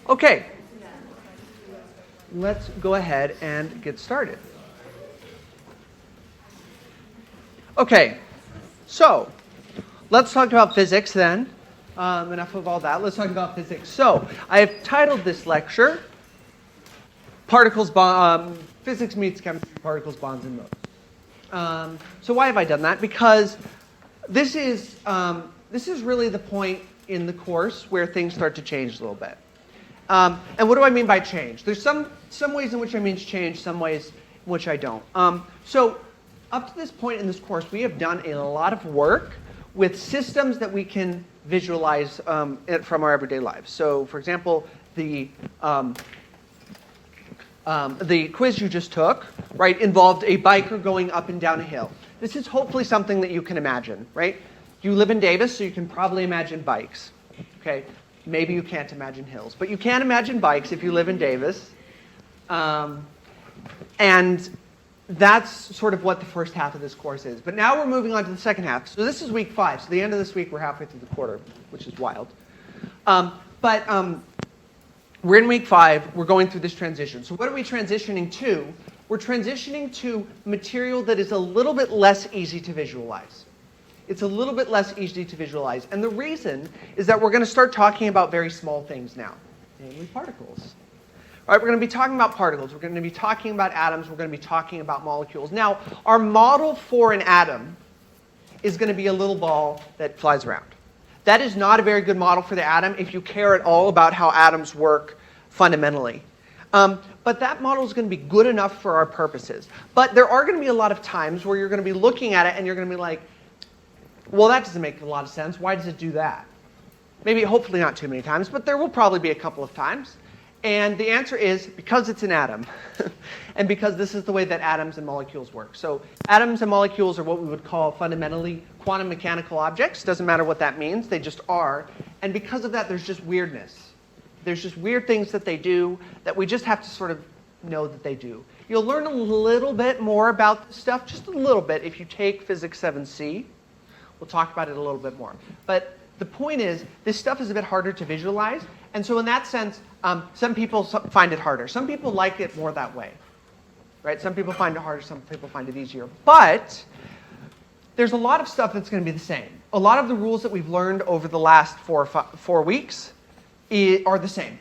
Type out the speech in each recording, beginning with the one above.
Okay, let's go ahead and get started. Okay, so let's talk about physics then. Enough of all that. Let's talk about physics. So I have titled this lecture, Physics Meets Chemistry, Particles, Bonds, and Modes. So why have I done that? Because this is really the point in the course where things start to change a little bit. And what do I mean by change? There's some ways in which I mean change, some ways in which I don't. So up to this point in this course, we have done a lot of work with systems that we can visualize from our everyday lives. So, for example, the quiz you just took, right, involved a biker going up and down a hill. This is hopefully something that you can imagine, right? You live in Davis, so you can probably imagine bikes. Okay, maybe you can't imagine hills, but you can imagine bikes if you live in Davis. And that's sort of what the first half of this course is. But now we're moving on to the second half. So this is week 5. So the end of this week, we're halfway through the quarter, which is wild. We're in week 5. We're going through this transition. So what are we transitioning to? We're transitioning to material that is a little bit less easy to visualize. It's a little bit less easy to visualize. And the reason is that we're going to start talking about very small things now, namely particles. All right, we're going to be talking about particles. We're going to be talking about atoms. We're going to be talking about molecules. Now, our model for an atom is going to be a little ball that flies around. That is not a very good model for the atom if you care at all about how atoms work fundamentally. But that model is going to be good enough for our purposes. But there are going to be a lot of times where you're going to be looking at it and you're going to be like, well, that doesn't make a lot of sense. Why does it do that? Maybe, hopefully not too many times, but there will probably be a couple of times. And the answer is because it's an atom. And because this is the way that atoms and molecules work. So atoms and molecules are what we would call fundamentally quantum mechanical objects. Doesn't matter what that means. They just are. And because of that, there's just weirdness. There's just weird things that they do that we just have to sort of know that they do. You'll learn a little bit more about this stuff, just a little bit, if you take Physics 7c. We'll talk about it a little bit more. But the point is, this stuff is a bit harder to visualize. And so in that sense, some people find it harder. Some people like it more that way. Right? Some people find it harder, some people find it easier. But there's a lot of stuff that's going to be the same. A lot of the rules that we've learned over the last 4 weeks are the same.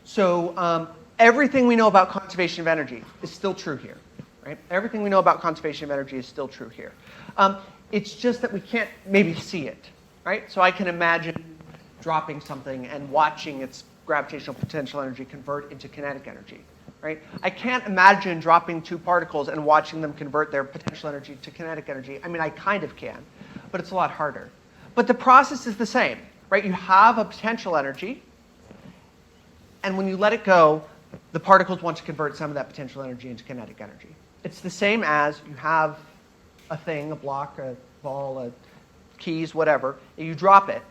So everything we know about conservation of energy is still true here. Right? Everything we know about conservation of energy is still true here. It's just that we can't maybe see it. Right? So I can imagine dropping something and watching its gravitational potential energy convert into kinetic energy. Right? I can't imagine dropping 2 particles and watching them convert their potential energy to kinetic energy. I mean, I kind of can, but it's a lot harder. But the process is the same. Right? You have a potential energy, and when you let it go, the particles want to convert some of that potential energy into kinetic energy. It's the same as you have a thing, a block, a ball, a keys, whatever, you drop it,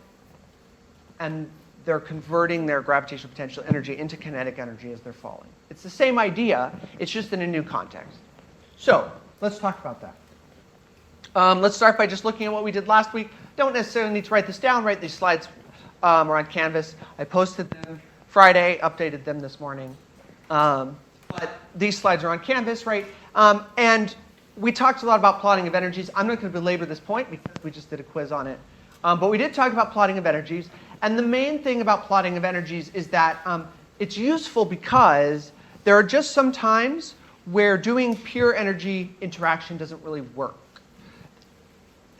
and they're converting their gravitational potential energy into kinetic energy as they're falling. It's the same idea, it's just in a new context. So, let's talk about that. Let's start by just looking at what we did last week. Don't necessarily need to write this down, right? These slides are on Canvas. I posted them Friday, updated them this morning. But these slides are on Canvas, right? And we talked a lot about plotting of energies. I'm not going to belabor this point because we just did a quiz on it. But we did talk about plotting of energies. And the main thing about plotting of energies is that it's useful because there are just some times where doing pure energy interaction doesn't really work.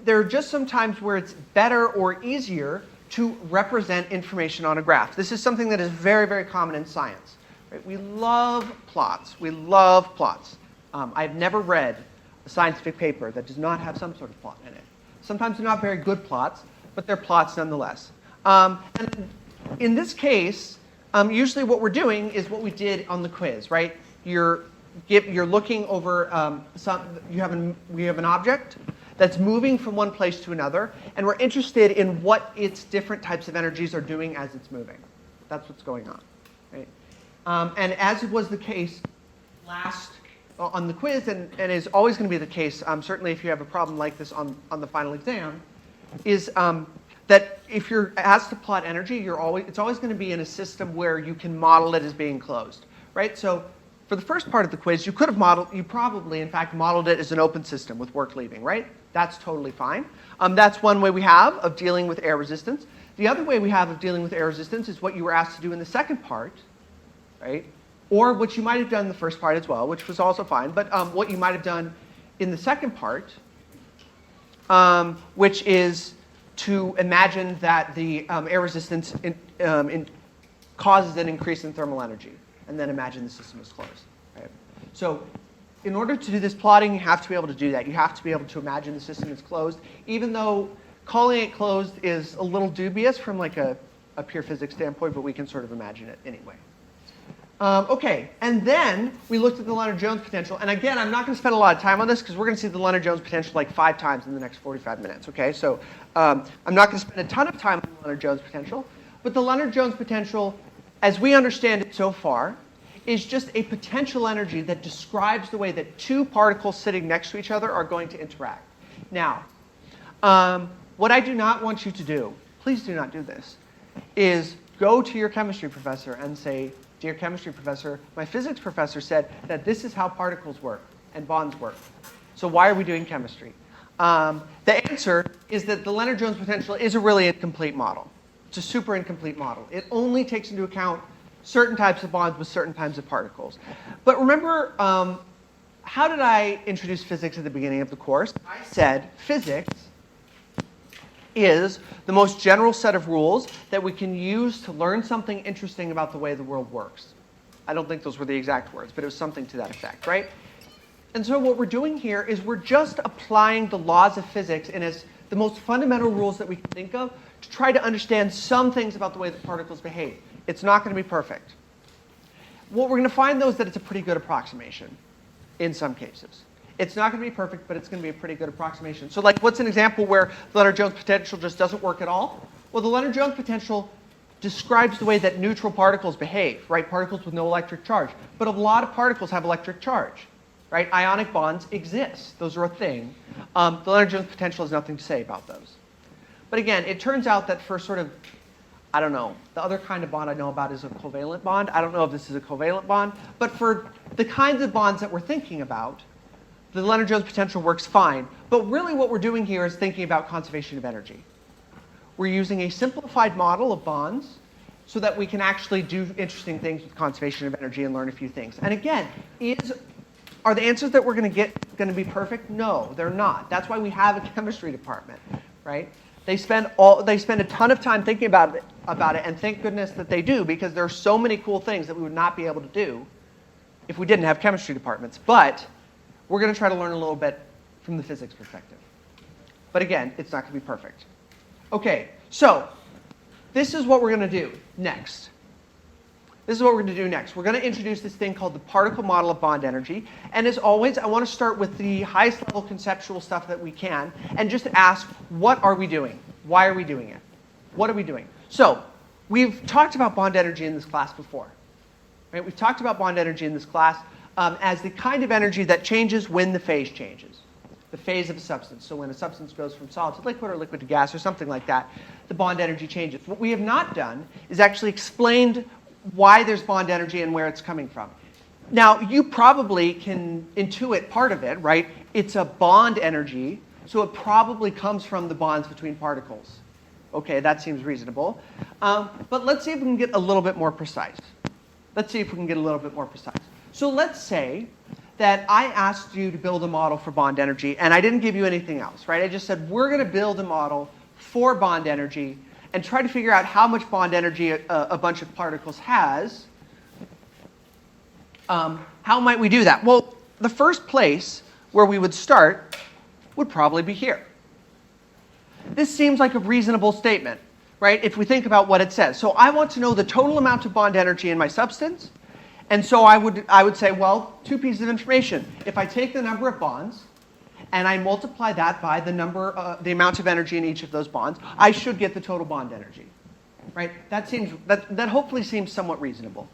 There are just some times where it's better or easier to represent information on a graph. This is something that is very, very common in science. Right? We love plots. We love plots. I've never read a scientific paper that does not have some sort of plot in it. Sometimes they're not very good plots, but they're plots nonetheless. And in this case, usually what we're doing is what we did on the quiz, right? You're looking over we have an object that's moving from one place to another, and we're interested in what its different types of energies are doing as it's moving. That's what's going on, right? And as it was the case last on the quiz, and is always going to be the case, certainly if you have a problem like this on the final exam, is that if you're asked to plot energy, it's always going to be in a system where you can model it as being closed, right? So for the first part of the quiz, you probably, in fact, modeled it as an open system with work leaving, right? That's totally fine. That's one way we have of dealing with air resistance. The other way we have of dealing with air resistance is what you were asked to do in the second part, right? Or what you might have done in the first part as well, which was also fine, but what you might have done in the second part, which is to imagine that the air resistance causes an increase in thermal energy, and then imagine the system is closed. Right? So in order to do this plotting, you have to be able to do that. You have to be able to imagine the system is closed, even though calling it closed is a little dubious from like a pure physics standpoint, but we can sort of imagine it anyway. Okay, and then we looked at the Lenanrd-Jones potential. And again, I'm not going to spend a lot of time on this because we're going to see the Lenanrd-Jones potential like 5 times in the next 45 minutes. Okay, so I'm not going to spend a ton of time on the Lenanrd-Jones potential. But the Lenanrd-Jones potential, as we understand it so far, is just a potential energy that describes the way that 2 particles sitting next to each other are going to interact. Now, what I do not want you to do, please do not do this, is go to your chemistry professor and say, "Dear chemistry professor, my physics professor said that this is how particles work and bonds work. So why are we doing chemistry?" The answer is that the Lenanrd-Jones potential is a really incomplete model. It's a super incomplete model. It only takes into account certain types of bonds with certain types of particles. But remember, how did I introduce physics at the beginning of the course? I said physics is the most general set of rules that we can use to learn something interesting about the way the world works. I don't think those were the exact words, but it was something to that effect, right? And so what we're doing here is we're just applying the laws of physics in as the most fundamental rules that we can think of to try to understand some things about the way that particles behave. It's not going to be perfect. What we're going to find, though, is that it's a pretty good approximation in some cases. It's not going to be perfect, but it's going to be a pretty good approximation. So like, what's an example where the Lenanrd-Jones potential just doesn't work at all? Well, the Lenanrd-Jones potential describes the way that neutral particles behave, right? Particles with no electric charge. But a lot of particles have electric charge, right? Ionic bonds exist. Those are a thing. The Lenanrd-Jones potential has nothing to say about those. But again, it turns out that for sort of, I don't know, the other kind of bond I know about is a covalent bond. I don't know if this is a covalent bond. But for the kinds of bonds that we're thinking about, the Lenanrd-Jones potential works fine. But really what we're doing here is thinking about conservation of energy. We're using a simplified model of bonds so that we can actually do interesting things with conservation of energy and learn a few things. And again, are the answers that we're going to get going to be perfect? No, they're not. That's why we have a chemistry department, right? They spend a ton of time thinking about it, and thank goodness that they do, because there are so many cool things that we would not be able to do if we didn't have chemistry departments. But we're going to try to learn a little bit from the physics perspective. But again, it's not going to be perfect. Okay, so this is what we're going to do next. This is what we're going to do next. We're going to introduce this thing called the particle model of bond energy. And as always, I want to start with the highest level conceptual stuff that we can and just ask, what are we doing? Why are we doing it? What are we doing? So we've talked about bond energy in this class before. Right? We've talked about bond energy in this class as the kind of energy that changes when the phase changes. The phase of a substance. So when a substance goes from solid to liquid or liquid to gas or something like that, the bond energy changes. What we have not done is actually explained why there's bond energy and where it's coming from. Now, you probably can intuit part of it, right? It's a bond energy, so it probably comes from the bonds between particles. Okay, that seems reasonable. But let's see if we can get a little bit more precise. So let's say that I asked you to build a model for bond energy, and I didn't give you anything else, right? I just said, we're going to build a model for bond energy and try to figure out how much bond energy a bunch of particles has. How might we do that? Well, the first place where we would start would probably be here. This seems like a reasonable statement, right? If we think about what it says. So I want to know the total amount of bond energy in my substance. And so I would say, well, 2 pieces of information. If I take the number of bonds and I multiply that by the amount of energy in each of those bonds, I should get the total bond energy, right? That hopefully seems somewhat reasonable,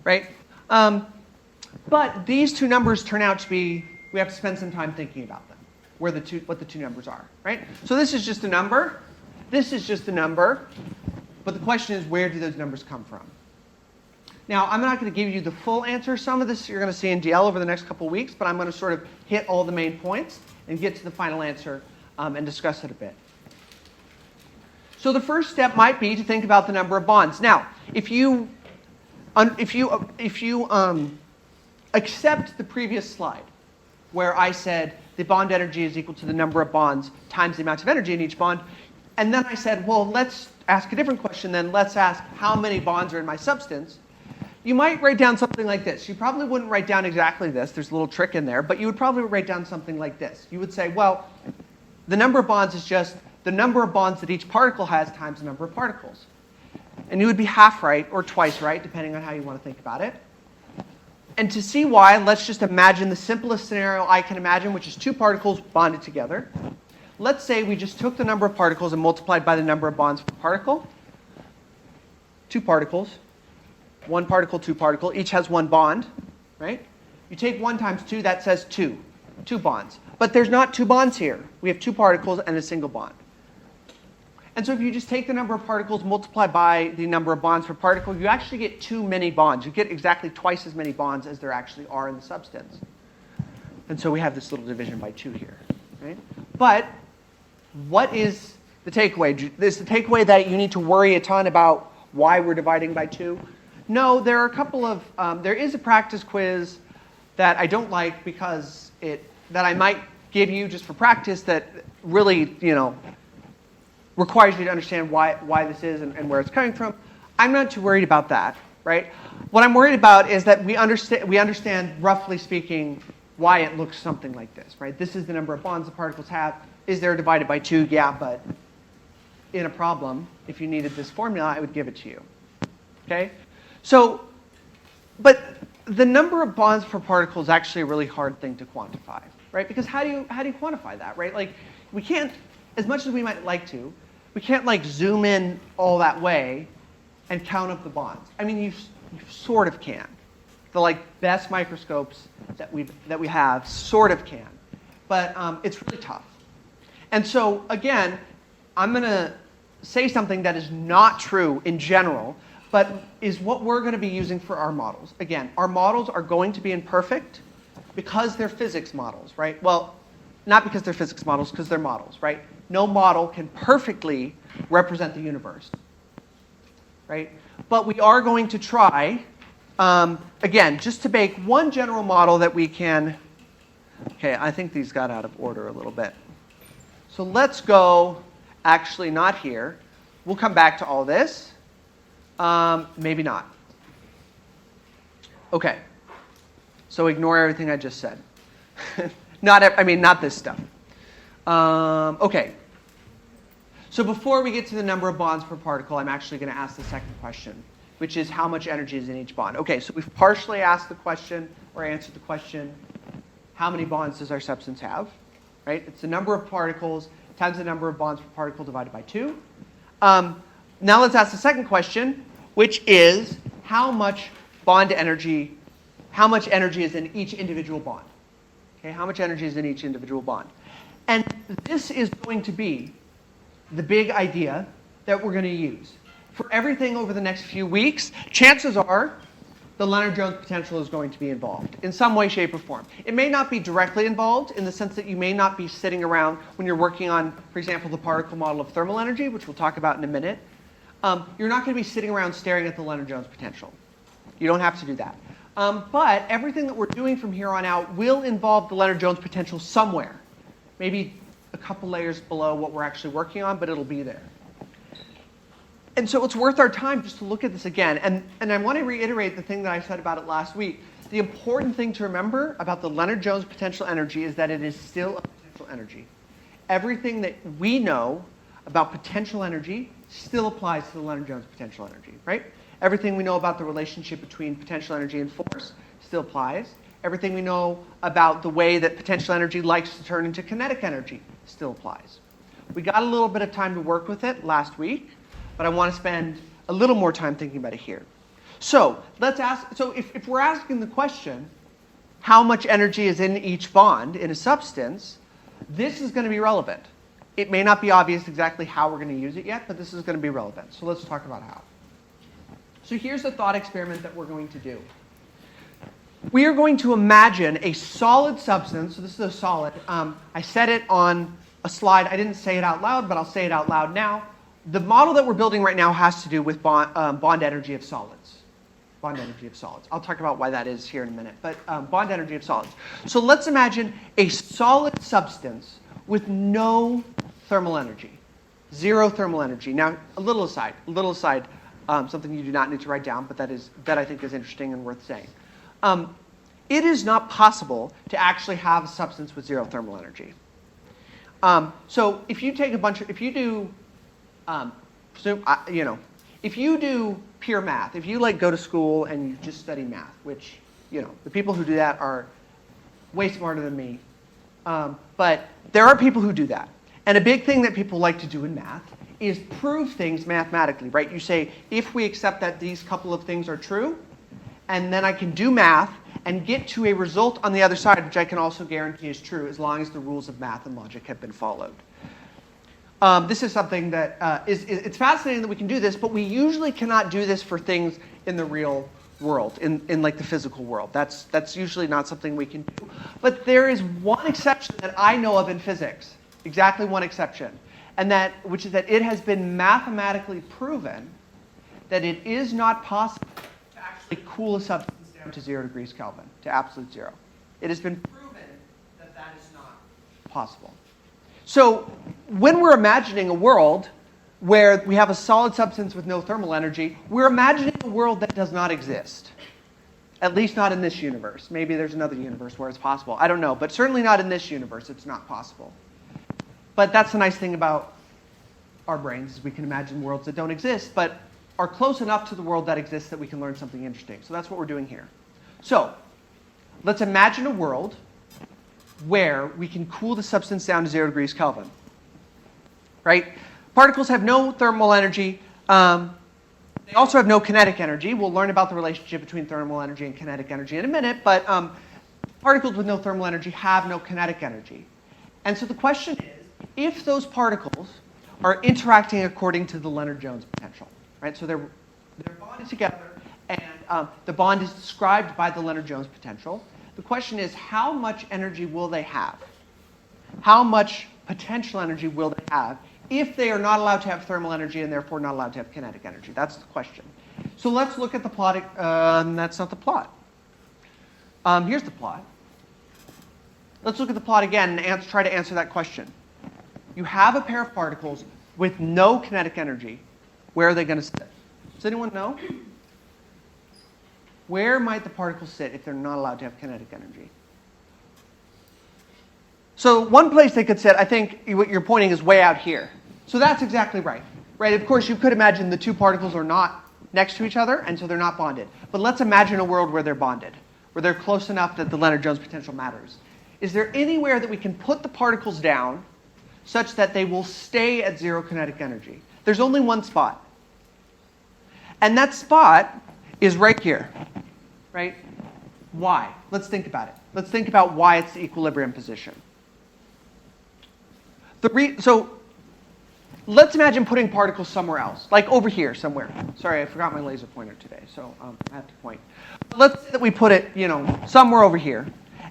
right? But these 2 numbers turn out to be, we have to spend some time thinking about them, what the two numbers are, right? So this is just a number. This is just a number, but the question is, where do those numbers come from? Now, I'm not going to give you the full answer. Some of this you're going to see in DL over the next couple of weeks, but I'm going to sort of hit all the main points and get to the final answer and discuss it a bit. So the first step might be to think about the number of bonds. Now, if you accept the previous slide, where I said the bond energy is equal to the number of bonds times the amount of energy in each bond, and then I said, well, let's ask a different question then. Let's ask how many bonds are in my substance. You might write down something like this. You probably wouldn't write down exactly this. There's a little trick in there. But you would probably write down something like this. You would say, well, the number of bonds is just the number of bonds that each particle has times the number of particles. And you would be half right or twice right, depending on how you want to think about it. And to see why, let's just imagine the simplest scenario I can imagine, which is two particles bonded together. Let's say we just took the number of particles and multiplied by the number of bonds per particle. Two particles. One particle, two particle. Each has one bond, right? You take 1 times 2, that says 2. 2 bonds. But there's not 2 bonds here. We have 2 particles and a single bond. And so if you just take the number of particles, multiply by the number of bonds per particle, you actually get too many bonds. You get exactly twice as many bonds as there actually are in the substance. And so we have this little division by 2 here, right? But what is the takeaway? Is the takeaway that you need to worry a ton about why we're dividing by 2? No, there are a couple of, there is a practice quiz that I don't like because that I might give you just for practice that really, requires you to understand why this is and where it's coming from. I'm not too worried about that, right? What I'm worried about is that we understand, roughly speaking, why it looks something like this, right? This is the number of bonds the particles have. Is there divided by 2? Yeah, but in a problem, if you needed this formula, I would give it to you, okay? So, but the number of bonds per particle is actually a really hard thing to quantify, right? Because how do you quantify that, right? Like, we can't, as much as we might like to, we can't like zoom in all that way and count up the bonds. I mean, you sort of can. The like best microscopes that we have sort of can, but it's really tough. And so again, I'm going to say something that is not true in general, but is what we're going to be using for our models. Again, our models are going to be imperfect because they're physics models, right? Well, not because they're physics models, because they're models, right? No model can perfectly represent the universe, right? But we are going to try, again, just to make one general model that we can, okay, I think these got out of order a little bit. So let's go, actually not here. We'll come back to all this. Maybe not. Okay. So ignore everything I just said. Not this stuff. Okay. So before we get to the number of bonds per particle, I'm actually going to ask the second question, which is how much energy is in each bond. Okay, so we've partially asked the question, or answered the question, how many bonds does our substance have? Right? It's the number of particles times the number of bonds per particle divided by 2. Now let's ask the second question, which is how much energy is in each individual bond. Okay, how much energy is in each individual bond? And this is going to be the big idea that we're going to use. For everything over the next few weeks, chances are the Lenanrd-Jones potential is going to be involved in some way, shape, or form. It may not be directly involved in the sense that you may not be sitting around when you're working on, for example, the particle model of thermal energy, which we'll talk about in a minute. You're not going to be sitting around staring at the Lenanrd-Jones potential. You don't have to do that. But everything that we're doing from here on out will involve the Lenanrd-Jones potential somewhere. Maybe a couple layers below what we're actually working on, but it'll be there. And so it's worth our time just to look at this again. And I want to reiterate the thing that I said about it last week. The important thing to remember about the Lenanrd-Jones potential energy is that it is still a potential energy. Everything that we know about potential energy still applies to the Lenanrd-Jones potential energy, right? Everything we know about the relationship between potential energy and force still applies. Everything we know about the way that potential energy likes to turn into kinetic energy still applies. We got a little bit of time to work with it last week, but I want to spend a little more time thinking about it here. So let's ask. So if we're asking the question, how much energy is in each bond in a substance, this is going to be relevant. It may not be obvious exactly how we're going to use it yet, but this is going to be relevant. So let's talk about how. So here's the thought experiment that we're going to do. We are going to imagine a solid substance. So this is a solid. I said it on a slide. I didn't say it out loud, but I'll say it out loud now. The model that we're building right now has to do with bond energy of solids. Bond energy of solids. I'll talk about why that is here in a minute. But bond energy of solids. So let's imagine a solid substance with no thermal energy. Zero thermal energy. Now, a little aside, something you do not need to write down, but that I think is interesting and worth saying. It is not possible to actually have a substance with zero thermal energy. So if you take if you do pure math, if you go to school and you just study math, which, the people who do that are way smarter than me. But there are people who do that. And a big thing that people like to do in math is prove things mathematically, right? You say, if we accept that these couple of things are true, and then I can do math and get to a result on the other side, which I can also guarantee is true as long as the rules of math and logic have been followed. This is something that it's fascinating that we can do this, but we usually cannot do this for things in the real world, in the physical world. That's usually not something we can do. But there is one exception that I know of in physics, exactly one exception, which is that it has been mathematically proven that it is not possible to actually cool a substance down to 0 degrees Kelvin, to absolute zero. It has been proven that that is not possible. So when we're imagining a world where we have a solid substance with no thermal energy, we're imagining a world that does not exist. At least not in this universe. Maybe there's another universe where it's possible. I don't know. But certainly not in this universe. It's not possible. But that's the nice thing about our brains, is we can imagine worlds that don't exist, but are close enough to the world that exists that we can learn something interesting. So that's what we're doing here. So let's imagine a world where we can cool the substance down to 0 degrees Kelvin. Right? Particles have no thermal energy. They also have no kinetic energy. We'll learn about the relationship between thermal energy and kinetic energy in a minute, but particles with no thermal energy have no kinetic energy. And so the question is, if those particles are interacting according to the Lenanrd-Jones potential, right? So they're bonded together, and the bond is described by the Lenanrd-Jones potential. The question is, how much energy will they have? How much potential energy will they have if they are not allowed to have thermal energy and therefore not allowed to have kinetic energy? That's the question. So let's look at the plot. That's not the plot. Here's the plot. Let's look at the plot again and try to answer that question. You have a pair of particles with no kinetic energy. Where are they going to sit? Does anyone know? Where might the particles sit if they're not allowed to have kinetic energy? So one place they could sit, I think what you're pointing is way out here. So that's exactly right. Right? Of course, you could imagine the two particles are not next to each other, and so they're not bonded. But let's imagine a world where they're bonded, where they're close enough that the Lenanrd-Jones potential matters. Is there anywhere that we can put the particles down such that they will stay at 0 kinetic energy? There's only one spot. And that spot is right here. Right? Why? Let's think about it. Let's think about why it's the equilibrium position. So let's imagine putting particles somewhere else, like over here somewhere. Sorry, I forgot my laser pointer today, so I have to point. Let's say that we put it, somewhere over here,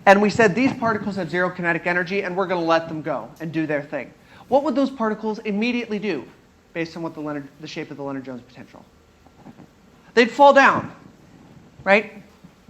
and we said these particles have 0 kinetic energy, and we're going to let them go and do their thing. What would those particles immediately do, based on what the shape of the Lenanrd-Jones potential? They'd fall down, right?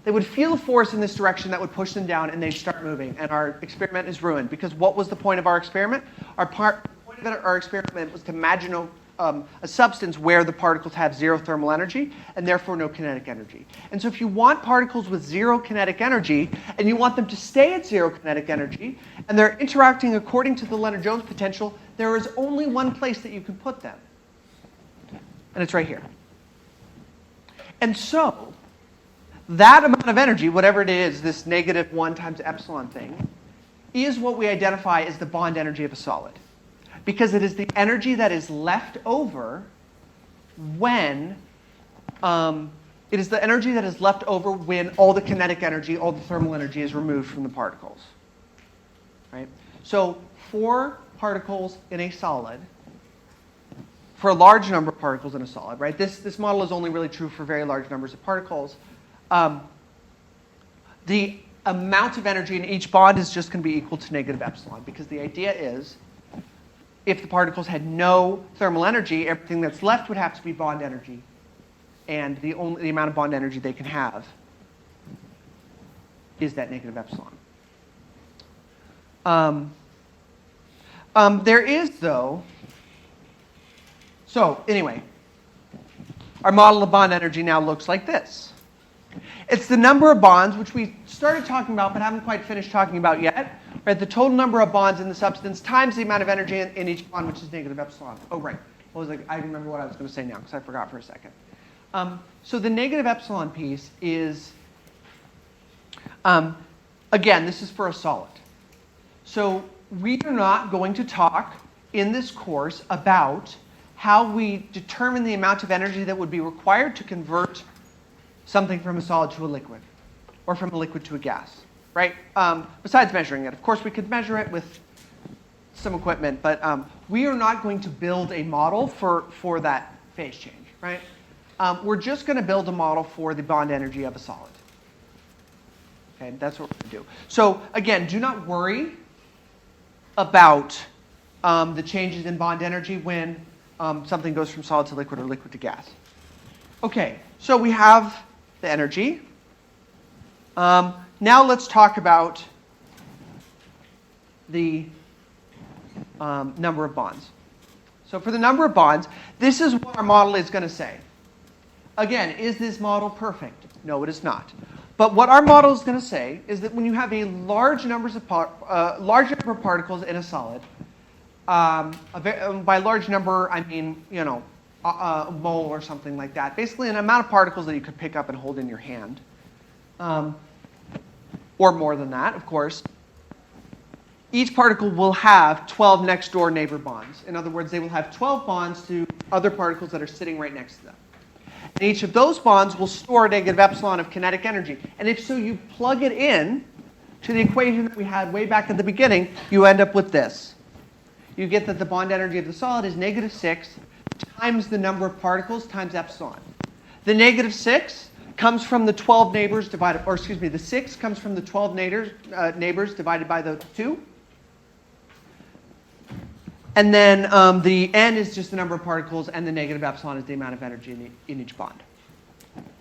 They would feel a force in this direction that would push them down, and they'd start moving, and our experiment is ruined. Because what was the point of our experiment? The point of our experiment was to imagine a substance where the particles have 0 thermal energy, and therefore no kinetic energy. And so if you want particles with 0 kinetic energy, and you want them to stay at 0 kinetic energy, and they're interacting according to the Lenanrd-Jones potential, there is only one place that you can put them. And it's right here. And so that amount of energy, whatever it is, this -1 times epsilon thing, is what we identify as the bond energy of a solid. Because it is the energy that is left over when all the kinetic energy, all the thermal energy is removed from the particles. Right? So for particles in a solid, for a large number of particles in a solid, right? This model is only really true for very large numbers of particles. The amount of energy in each bond is just going to be equal to negative epsilon, because the idea is if the particles had no thermal energy, everything that's left would have to be bond energy. And the amount of bond energy they can have is that negative epsilon. There is, though, so anyway, our model of bond energy now looks like this. It's the number of bonds, which we started talking about but haven't quite finished talking about yet. Right, the total number of bonds in the substance times the amount of energy in each bond, which is negative epsilon. Oh, right. I remember what I was going to say now because I forgot for a second. So the negative epsilon piece is, again, this is for a solid. So we are not going to talk in this course about how we determine the amount of energy that would be required to convert something from a solid to a liquid, or from a liquid to a gas, right? Besides measuring it. Of course, we could measure it with some equipment, but we are not going to build a model for that phase change, right? We're just going to build a model for the bond energy of a solid. Okay, that's what we're going to do. So again, do not worry about the changes in bond energy when something goes from solid to liquid or liquid to gas. Okay, so we have the energy. Now let's talk about the number of bonds. So for the number of bonds, this is what our model is going to say. Again, is this model perfect? No, it is not. But what our model is going to say is that when you have a large number of particles in a solid, by large number I mean, a mole or something like that. Basically, an amount of particles that you could pick up and hold in your hand, or more than that, of course. Each particle will have 12 next door neighbor bonds. In other words, they will have 12 bonds to other particles that are sitting right next to them. And each of those bonds will store a negative epsilon of kinetic energy. And if so, you plug it in to the equation that we had way back at the beginning, you end up with this. You get that the bond energy of the solid is negative 6 times the number of particles times epsilon. The negative 6 comes from the 12 neighbors divided, or excuse me, the 6 comes from the 12 neighbors divided by the 2. And then the n is just the number of particles, and the negative epsilon is the amount of energy in each bond.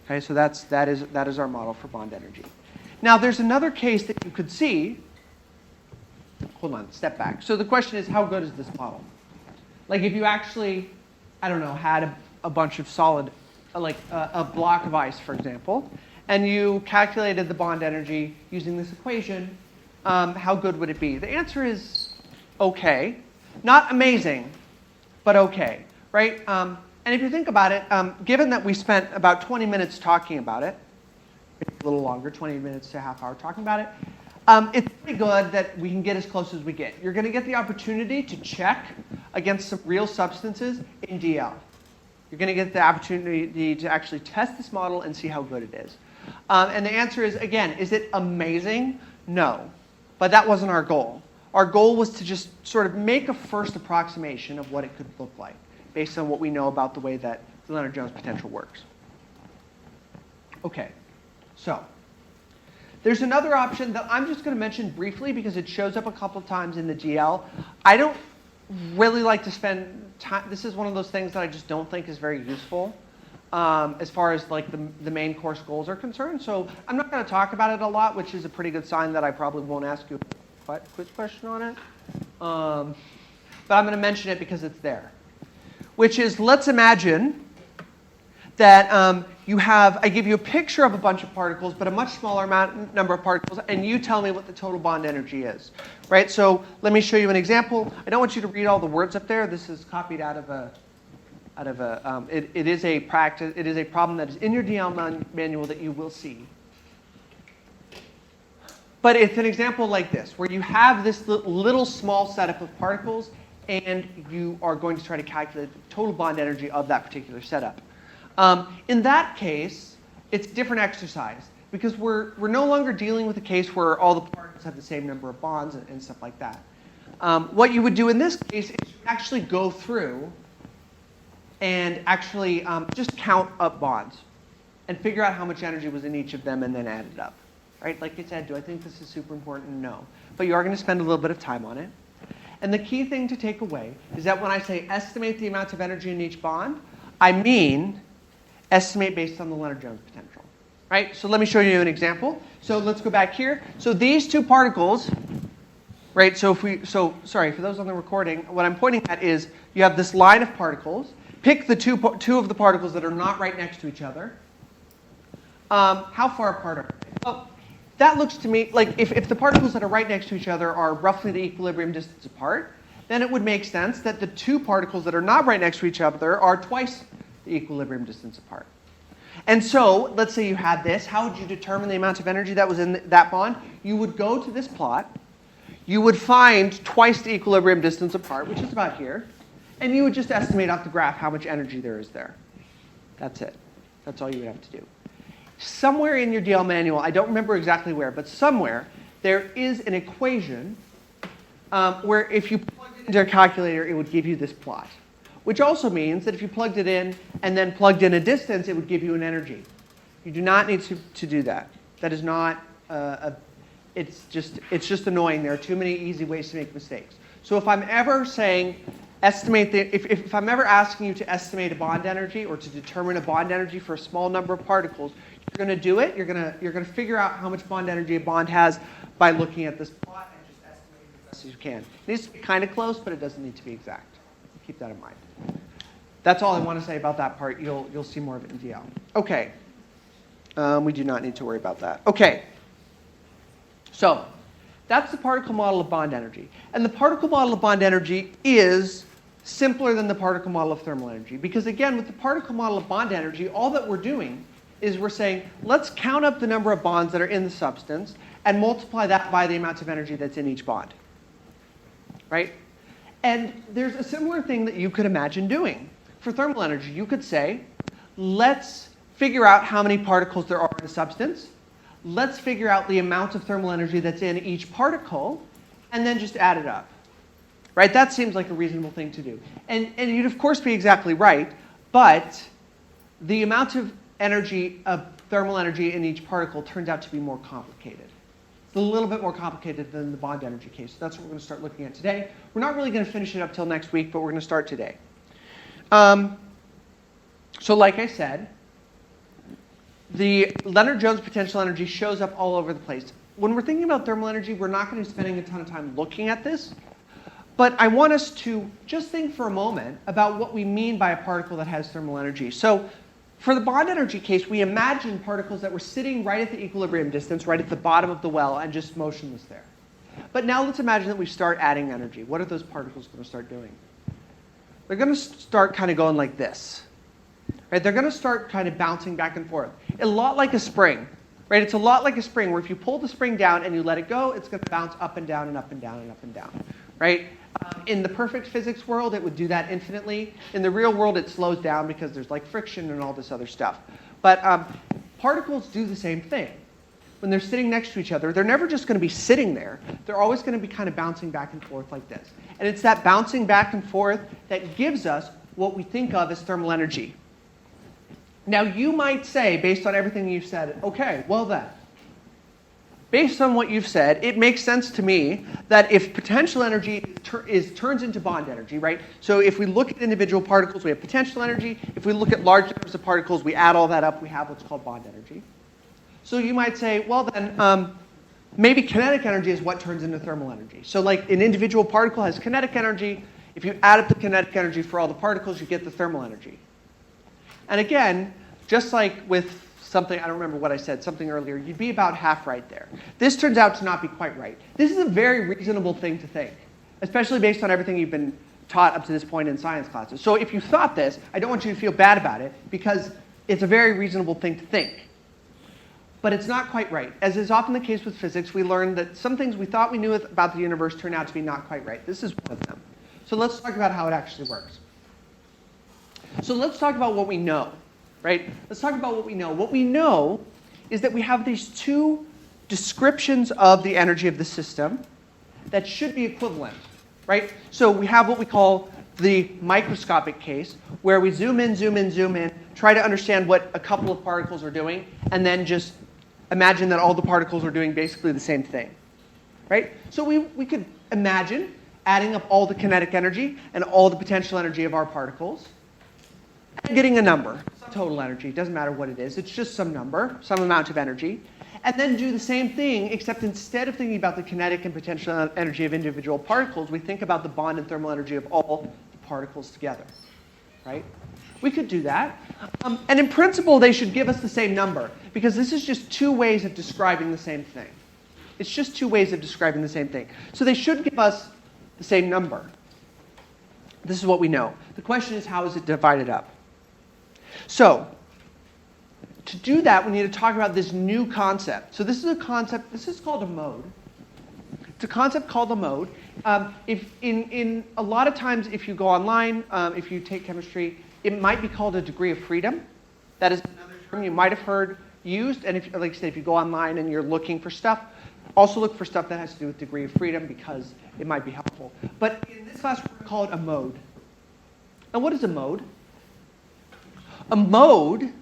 Okay, so that is our model for bond energy. Now, there's another case that you could see. Hold on, step back. So the question is, how good is this model? Like if you actually, I don't know, had a bunch of solid, like a block of ice, for example, and you calculated the bond energy using this equation, how good would it be? The answer is okay. Not amazing, but okay, right? And if you think about it, given that we spent about 20 minutes talking about it, a little longer, 20 minutes to a half hour talking about it, it's pretty good that we can get as close as we get. You're going to get the opportunity to check against some real substances in DL. You're going to get the opportunity to actually test this model and see how good it is. And the answer is, again, is it amazing? No. But that wasn't our goal. Our goal was to just sort of make a first approximation of what it could look like based on what we know about the way that the Lenanrd-Jones potential works. Okay, so there's another option that I'm just going to mention briefly because it shows up a couple of times in the GL. I don't really like to spend time. This is one of those things that I just don't think is very useful as far as like the main course goals are concerned. So I'm not going to talk about it a lot, which is a pretty good sign that I probably won't ask you a quiz question on it. But I'm going to mention it because it's there. Which is, let's imagine that I give you a picture of a bunch of particles, but a much smaller number of particles, and you tell me what the total bond energy is, right? So let me show you an example. I don't want you to read all the words up there. This is copied out of a. It is a practice. It is a problem that is in your DL manual that you will see. But it's an example like this, where you have this little small setup of particles, and you are going to try to calculate the total bond energy of that particular setup. In that case, it's a different exercise because we're no longer dealing with a case where all the particles have the same number of bonds and stuff like that. What you would do in this case is you actually go through and actually just count up bonds and figure out how much energy was in each of them and then add it up. Right? Like I said, do I think this is super important? No. But you are going to spend a little bit of time on it. And the key thing to take away is that when I say estimate the amount of energy in each bond, I mean estimate based on the Lenanrd-Jones potential. Right? So let me show you an example. So let's go back here. So these two particles, right? So sorry, for those on the recording, what I'm pointing at is you have this line of particles. Pick the two of the particles that are not right next to each other. How far apart are they? Well, that looks to me like if the particles that are right next to each other are roughly the equilibrium distance apart, then it would make sense that the two particles that are not right next to each other are twice the equilibrium distance apart. And so, let's say you had this. How would you determine the amount of energy that was in that bond? You would go to this plot. You would find twice the equilibrium distance apart, which is about here. And you would just estimate off the graph how much energy there is there. That's it. That's all you would have to do. Somewhere in your DL manual, I don't remember exactly where, but somewhere, there is an equation where if you plugged it into a calculator, it would give you this plot. Which also means that if you plugged it in and then plugged in a distance, it would give you an energy. You do not need to do that. That is not it's just annoying. There are too many easy ways to make mistakes. So if I'm ever saying estimate if I'm ever asking you to estimate a bond energy or to determine a bond energy for a small number of particles, you're going to do it. You're going to figure out how much bond energy a bond has by looking at this plot and just estimating as best as you can. It needs to be kind of close, but it doesn't need to be exact. Keep that in mind. That's all I want to say about that part. You'll see more of it in DL. Okay. We do not need to worry about that. Okay. So that's the particle model of bond energy. And the particle model of bond energy is simpler than the particle model of thermal energy. Because again, with the particle model of bond energy, all that we're doing is we're saying, let's count up the number of bonds that are in the substance and multiply that by the amount of energy that's in each bond. Right? And there's a similar thing that you could imagine doing. For thermal energy, you could say, let's figure out how many particles there are in the substance. Let's figure out the amount of thermal energy that's in each particle, and then just add it up. Right? That seems like a reasonable thing to do. And you'd, of course, be exactly right, but the amount of energy, of thermal energy in each particle turns out to be more complicated. It's a little bit more complicated than the bond energy case. So that's what we're going to start looking at today. We're not really going to finish it up till next week, but we're going to start today. So like I said, the Lenanrd-Jones potential energy shows up all over the place. When we're thinking about thermal energy, we're not going to be spending a ton of time looking at this. But I want us to just think for a moment about what we mean by a particle that has thermal energy. So for the bond energy case, we imagine particles that were sitting right at the equilibrium distance, right at the bottom of the well, and just motionless there. But now let's imagine that we start adding energy. What are those particles going to start doing? They're going to start kind of going like this. Right? They're going to start kind of bouncing back and forth. A lot like a spring. Right? It's a lot like a spring where if you pull the spring down and you let it go, it's going to bounce up and down and up and down and up and down. Right? In the perfect physics world, it would do that infinitely. In the real world, it slows down because there's like friction and all this other stuff. But particles do the same thing. When they're sitting next to each other, they're never just going to be sitting there. They're always going to be kind of bouncing back and forth like this. And it's that bouncing back and forth that gives us what we think of as thermal energy. Now, you might say, based on everything you've said, okay, well then, based on what you've said, it makes sense to me that if potential energy turns into bond energy, right? So if we look at individual particles, we have potential energy. If we look at large numbers of particles, we add all that up, we have what's called bond energy. So you might say, well then, maybe kinetic energy is what turns into thermal energy. So like an individual particle has kinetic energy. If you add up the kinetic energy for all the particles, you get the thermal energy. And again, just like with something, I don't remember what I said, something earlier, you'd be about half right there. This turns out to not be quite right. This is a very reasonable thing to think, especially based on everything you've been taught up to this point in science classes. So if you thought this, I don't want you to feel bad about it, because it's a very reasonable thing to think. But it's not quite right. As is often the case with physics, we learned that some things we thought we knew about the universe turn out to be not quite right. This is one of them. So let's talk about how it actually works. So let's talk about what we know. Right? Let's talk about what we know. What we know is that we have these two descriptions of the energy of the system that should be equivalent. right? So we have what we call the microscopic case, where we zoom in, zoom in, zoom in, try to understand what a couple of particles are doing, and then just imagine that all the particles are doing basically the same thing, right? So we could imagine adding up all the kinetic energy and all the potential energy of our particles, and getting a number, some total energy. It doesn't matter what it is. It's just some number, some amount of energy. And then do the same thing, except instead of thinking about the kinetic and potential energy of individual particles, we think about the bond and thermal energy of all the particles together, right? We could do that. And in principle, they should give us the same number, because this is just two ways of describing the same thing. It's just two ways of describing the same thing. So they should give us the same number. This is what we know. The question is, how is it divided up? So to do that, we need to talk about this new concept. So this is a concept, this is called a mode. It's a concept called a mode. If in a lot of times, if you go online, if you take chemistry, it might be called a degree of freedom. That is another term you might have heard used. And if, like I said, if you go online and you're looking for stuff, also look for stuff that has to do with degree of freedom, because it might be helpful. But in this class, we're going to call it a mode. And what is a mode? A mode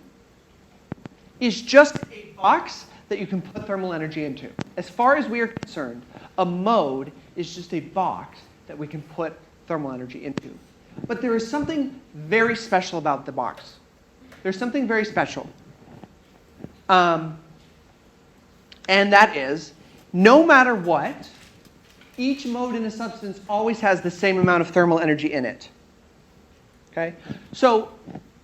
is just a box that you can put thermal energy into. As far as we are concerned, a mode is just a box that we can put thermal energy into. But there is something very special about the box. There's something very special. And that is, no matter what, each mode in a substance always has the same amount of thermal energy in it. Okay? So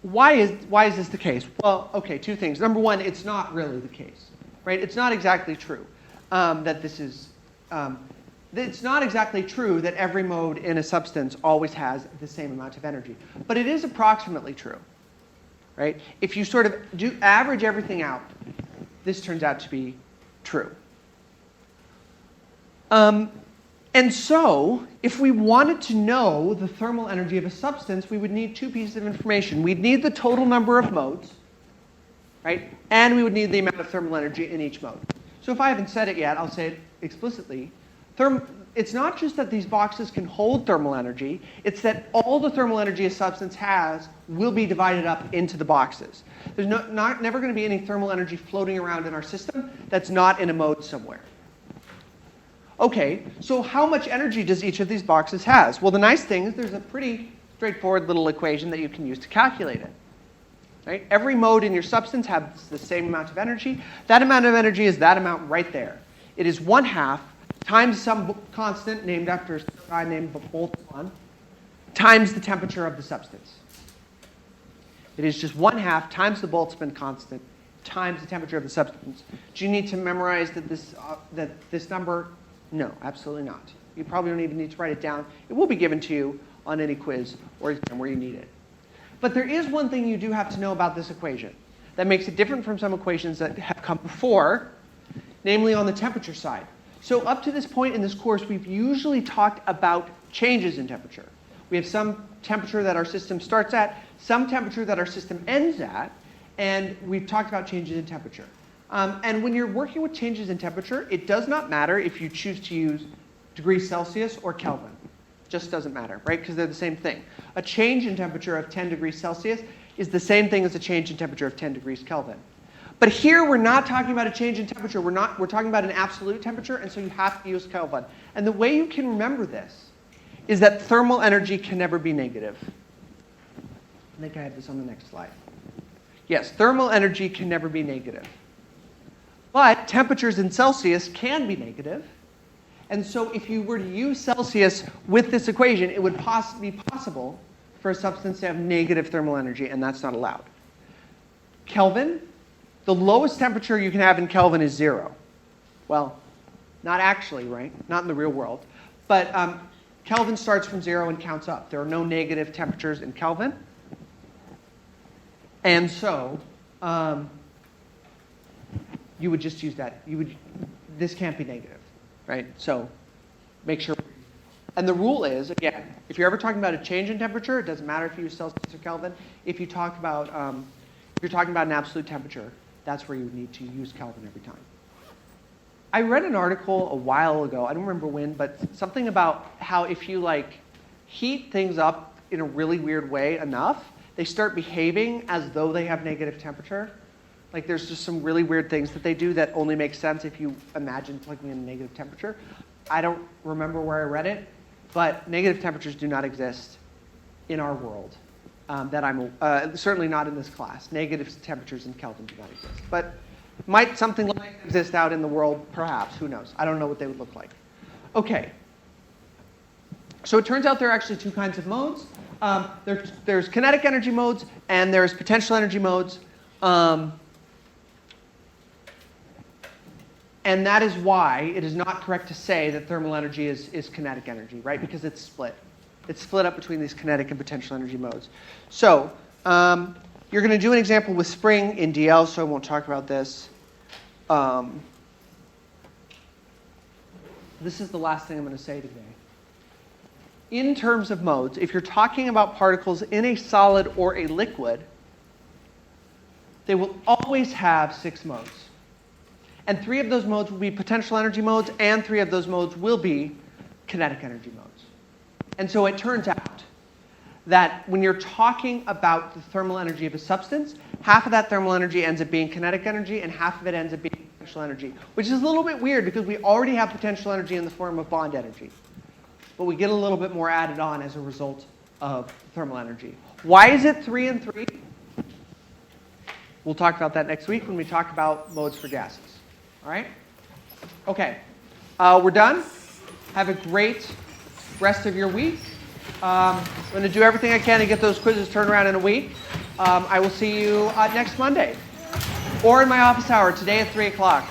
why is this the case? Well, okay, two things. Number one, it's not really the case, right? It's not exactly true that this is. It's not exactly true that every mode in a substance always has the same amount of energy, but it is approximately true, right? If you sort of do average everything out, this turns out to be true. And so, if we wanted to know the thermal energy of a substance, we would need two pieces of information. We'd need the total number of modes, right? And we would need the amount of thermal energy in each mode. So if I haven't said it yet, I'll say it explicitly. It's not just that these boxes can hold thermal energy, it's that all the thermal energy a substance has will be divided up into the boxes. There's never going to be any thermal energy floating around in our system that's not in a mode somewhere. Okay, so how much energy does each of these boxes has? Well, the nice thing is there's a pretty straightforward little equation that you can use to calculate it. Right? Every mode in your substance has the same amount of energy. That amount of energy is that amount right there. It is 1/2 times some constant named after a guy named Boltzmann times the temperature of the substance. It is just 1/2 times the Boltzmann constant times the temperature of the substance. Do you need to memorize that this number? No, absolutely not. You probably don't even need to write it down. It will be given to you on any quiz or exam where you need it. But there is one thing you do have to know about this equation that makes it different from some equations that have come before, namely on the temperature side. So up to this point in this course, we've usually talked about changes in temperature. We have some temperature that our system starts at, some temperature that our system ends at, and we've talked about changes in temperature. And when you're working with changes in temperature, it does not matter if you choose to use degrees Celsius or Kelvin. It just doesn't matter, right? Because they're the same thing. A change in temperature of 10 degrees Celsius is the same thing as a change in temperature of 10 degrees Kelvin. But here we're not talking about a change in temperature. We're talking about an absolute temperature, and so you have to use Kelvin. And the way you can remember this is that thermal energy can never be negative. I think I have this on the next slide. Yes, thermal energy can never be negative. But temperatures in Celsius can be negative. And so if you were to use Celsius with this equation, it would be possible for a substance to have negative thermal energy, and that's not allowed. Kelvin, the lowest temperature you can have in Kelvin is 0. Well, not actually, right? Not in the real world. But Kelvin starts from 0 and counts up. There are no negative temperatures in Kelvin. And so you would just use that. This can't be negative, right? So make sure. And the rule is, again, if you're ever talking about a change in temperature, it doesn't matter if you use Celsius or Kelvin. If you talk about, if you're talking about an absolute temperature, that's where you would need to use Kelvin every time. I read an article a while ago, I don't remember when, but something about how if you like heat things up in a really weird way enough, they start behaving as though they have negative temperature. Like there's just some really weird things that they do that only make sense if you imagine plugging in a negative temperature. I don't remember where I read it, but negative temperatures do not exist in our world. That I'm certainly not in this class. Negative temperatures in Kelvin do not exist. But might something like exist out in the world? Perhaps. Who knows? I don't know what they would look like. Okay. So it turns out there are actually two kinds of modes. There's kinetic energy modes and there's potential energy modes. And that is why it is not correct to say that thermal energy is kinetic energy, right? Because it's split. It's split up between these kinetic and potential energy modes. So you're going to do an example with spring in DL, so I won't talk about this. This is the last thing I'm going to say today. In terms of modes, if you're talking about particles in a solid or a liquid, they will always have 6 modes. And 3 of those modes will be potential energy modes, and 3 of those modes will be kinetic energy modes. And so it turns out that when you're talking about the thermal energy of a substance, half of that thermal energy ends up being kinetic energy, and half of it ends up being potential energy, which is a little bit weird because we already have potential energy in the form of bond energy. But we get a little bit more added on as a result of thermal energy. Why is it 3 and 3? We'll talk about that next week when we talk about modes for gases. All right? Okay. We're done. Have a great rest of your week. I'm going to do everything I can to get those quizzes turned around in a week. I will see you next Monday or in my office hour today at 3 o'clock.